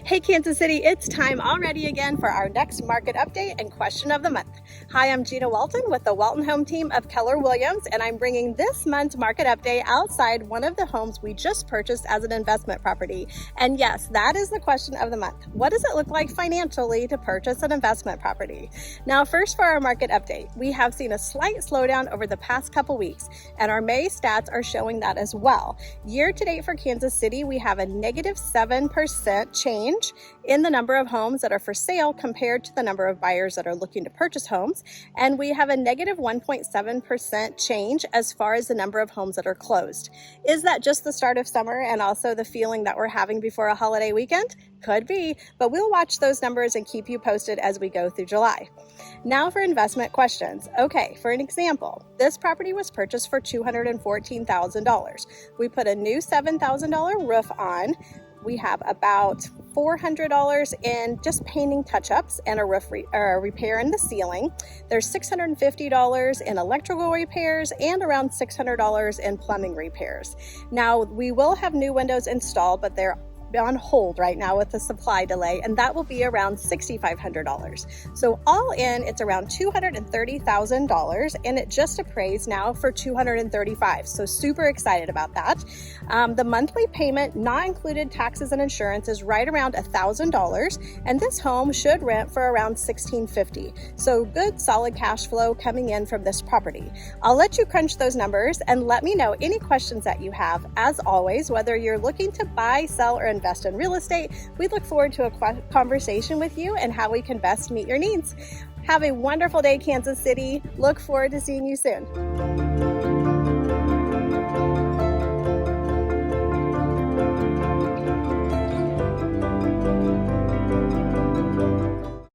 Hey Kansas City, it's time already again for our next market update and question of the month. Hi, I'm Gina Walton with the Walton Home Team of Keller Williams, and I'm bringing this month's market update outside one of the homes we just purchased as an investment property. And yes, that is the question of the month. What does it look like financially to purchase an investment property? Now, first for our market update, we have seen a slight slowdown over the past couple weeks, and our May stats are showing that as well. Year to date for Kansas City, we have a negative 7% change in the number of homes that are for sale compared to the number of buyers that are looking to purchase homes. And we have a negative 1.7% change as far as the number of homes that are closed. Is that just the start of summer and also the feeling that we're having before a holiday weekend? Could be, but we'll watch those numbers and keep you posted as we go through July. Now for investment questions. Okay, for an example, this property was purchased for $214,000. We put a new $7,000 roof on. We have about $400 in just painting touch-ups and a roof repair in the ceiling. There's $650 in electrical repairs and around $600 in plumbing repairs. Now, we will have new windows installed, but they're on hold right now with the supply delay, and that will be around $6,500. So all in, it's around $230,000, and it just appraised now for $235,000. So super excited about that. The monthly payment, not included taxes and insurance, is right around $1,000, and this home should rent for around $1,650. So good solid cash flow coming in from this property. I'll let you crunch those numbers and let me know any questions that you have. As always, whether you're looking to buy, sell, or invest in real estate, we look forward to a conversation with you and how we can best meet your needs. Have a wonderful day, Kansas City. Look forward to seeing you soon.